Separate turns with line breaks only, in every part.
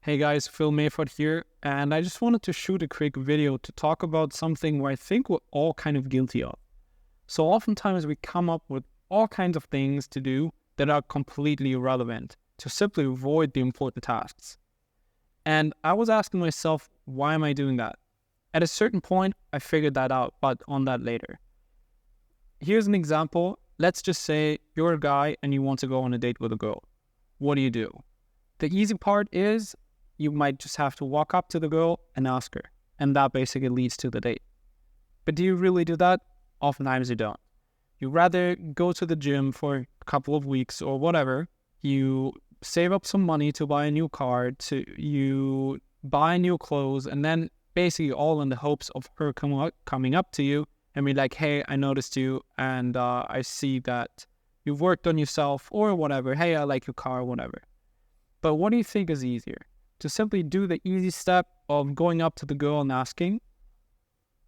Hey guys, Phil Meyfarth here, and I just wanted to shoot a quick video to talk about something where I think we're all kind of guilty of. So oftentimes we come up with all kinds of things to do that are completely irrelevant to simply avoid the important tasks. And I was asking myself, why am I doing that? At a certain point, I figured that out, but on that later. Here's an example. Let's just say you're a guy and you want to go on a date with a girl. What do? The easy part is you might just have to walk up to the girl and ask her, and that basically leads to the date. But do you really do that? Oftentimes you don't. You rather go to the gym for a couple of weeks or whatever. You save up some money to buy a new car, you buy new clothes, and then basically all in the hopes of her coming up to you and be like, hey, I noticed you, and I see that you've worked on yourself or whatever. Hey, I like your car, whatever. But what do you think is easier? To simply do the easy step of going up to the girl and asking,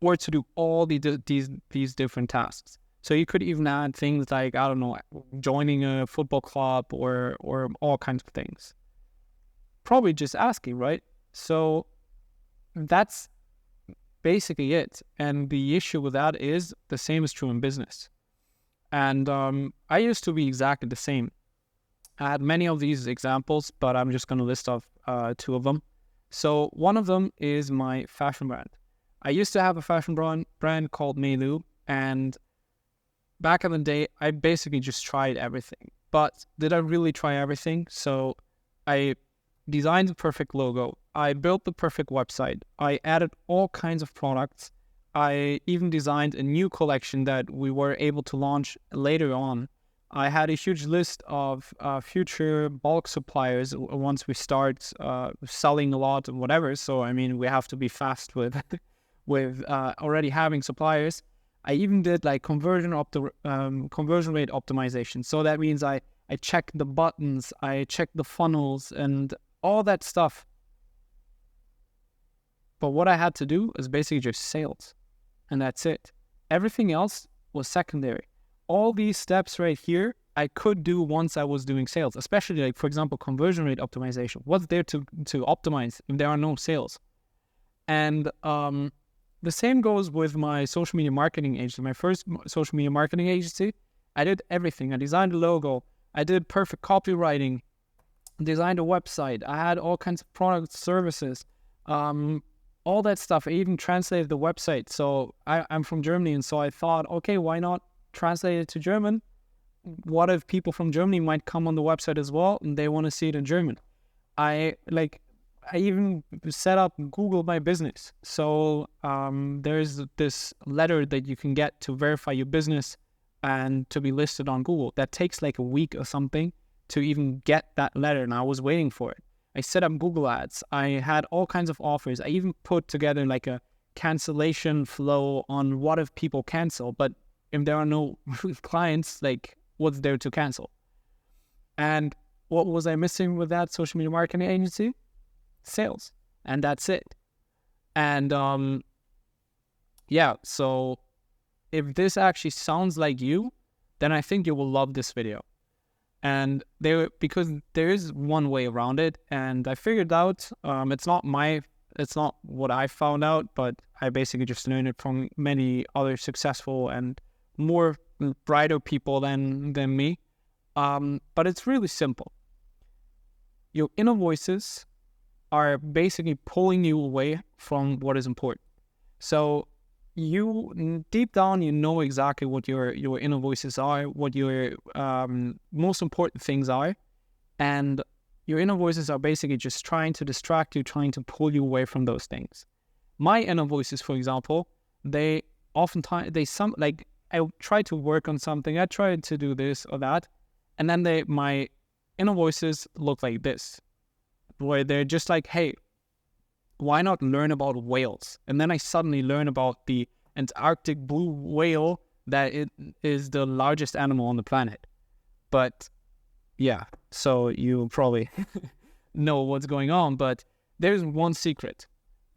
or to do all these different tasks? So you could even add things like, I don't know, joining a football club or all kinds of things. Probably just asking, right? So that's basically it. And the issue with that is the same is true in business. And I used to be exactly the same. I had many of these examples, but I'm just going to list off two of them. So one of them is my fashion brand. I used to have a fashion brand called Meyfarth, and back in the day, I basically just tried everything. But did I really try everything? So I designed the perfect logo. I built the perfect website. I added all kinds of products. I even designed a new collection that we were able to launch later on. I had a huge list of future bulk suppliers once we start selling a lot and whatever. So, I mean, we have to be fast with already having suppliers. I even did like conversion rate optimization. So that means I check the buttons, I check the funnels and all that stuff. But what I had to do is basically just sales. And that's it. Everything else was secondary. All these steps right here, I could do once I was doing sales, especially like, for example, conversion rate optimization. What's there to optimize if there are no sales? And the same goes with my social media marketing agency. My first social media marketing agency, I did everything. I designed a logo. I did perfect copywriting, designed a website. I had all kinds of products, services, all that stuff. I even translated the website. So I'm from Germany, and so I thought, okay, why not translate it to German? What if people from Germany might come on the website as well and they want to see it in German? I even set up Google My Business. So there's this letter that you can get to verify your business and to be listed on Google. That takes like a week or something to even get that letter, and I was waiting for it. I set up Google Ads. I had all kinds of offers. I even put together like a cancellation flow on what if people cancel, but if there are no clients, like what's there to cancel? And what was I missing with that social media marketing agency? Sales. And that's it. And so if this actually sounds like you, then I think you will love this video. And because there is one way around it, and I figured out, it's not what I found out, but I basically just learned it from many other successful and more brighter people than me. But it's really simple. Your inner voices are basically pulling you away from what is important. So you deep down, you know exactly what your inner voices are, what your most important things are, and your inner voices are basically just trying to distract you, trying to pull you away from those things. My inner voices, for example, I try to work on something, I try to do this or that, and then my inner voices look like this, where they're just like, hey, why not learn about whales? And then I suddenly learn about the Antarctic blue whale, that it is the largest animal on the planet. But yeah, so you probably know what's going on, but there's one secret.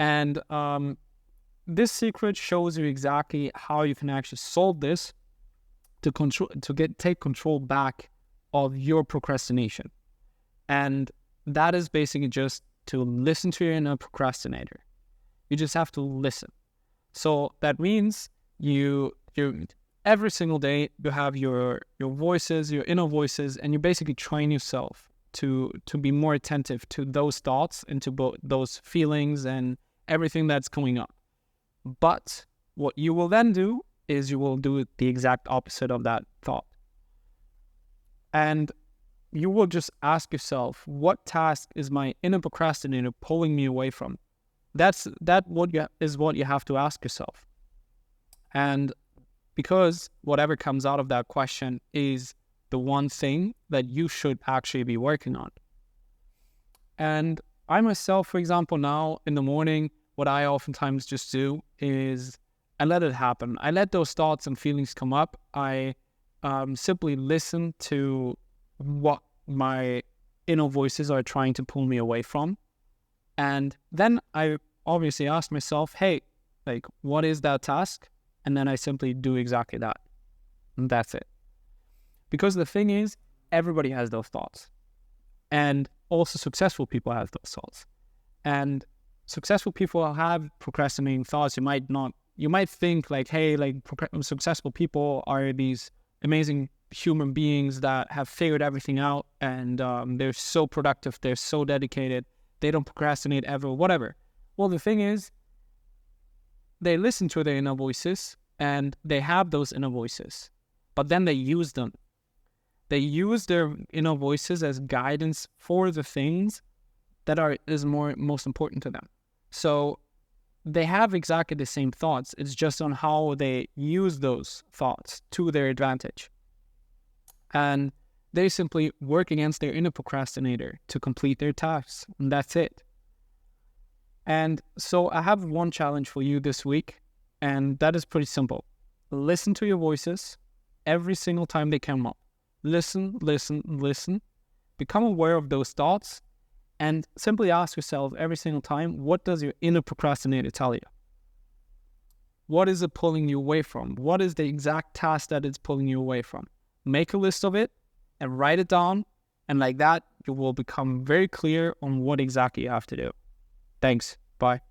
And this secret shows you exactly how you can actually solve this to take control back of your procrastination. And that is basically just to listen to your inner procrastinator. You just have to listen. So that means you every single day you have your voices, your inner voices, and you basically train yourself to be more attentive to those thoughts and to those feelings and everything that's coming up. But what you will then do is you will do the exact opposite of that thought. And you will just ask yourself, what task is my inner procrastinator pulling me away from? That's what you have to ask yourself. And because whatever comes out of that question is the one thing that you should actually be working on. And I myself, for example, now in the morning, what I oftentimes just do is I let it happen. I let those thoughts and feelings come up. I simply listen to what my inner voices are trying to pull me away from. And then I obviously ask myself, hey, like, what is that task? And then I simply do exactly that. And that's it. Because the thing is, everybody has those thoughts. And also successful people have those thoughts. And successful people have procrastinating thoughts. You might think like, hey, like successful people are these amazing human beings that have figured everything out and they're so productive, they're so dedicated, they don't procrastinate ever, whatever. Well, the thing is, they listen to their inner voices and they have those inner voices, but then they use them. They use their inner voices as guidance for the things that is most important to them. So they have exactly the same thoughts. It's just on how they use those thoughts to their advantage. And they simply work against their inner procrastinator to complete their tasks. And that's it. And so I have one challenge for you this week. And that is pretty simple. Listen to your voices every single time they come up. Listen, listen, listen. Become aware of those thoughts. And simply ask yourself every single time, what does your inner procrastinator tell you? What is it pulling you away from? What is the exact task that it's pulling you away from? Make a list of it and write it down. And like that, you will become very clear on what exactly you have to do. Thanks. Bye.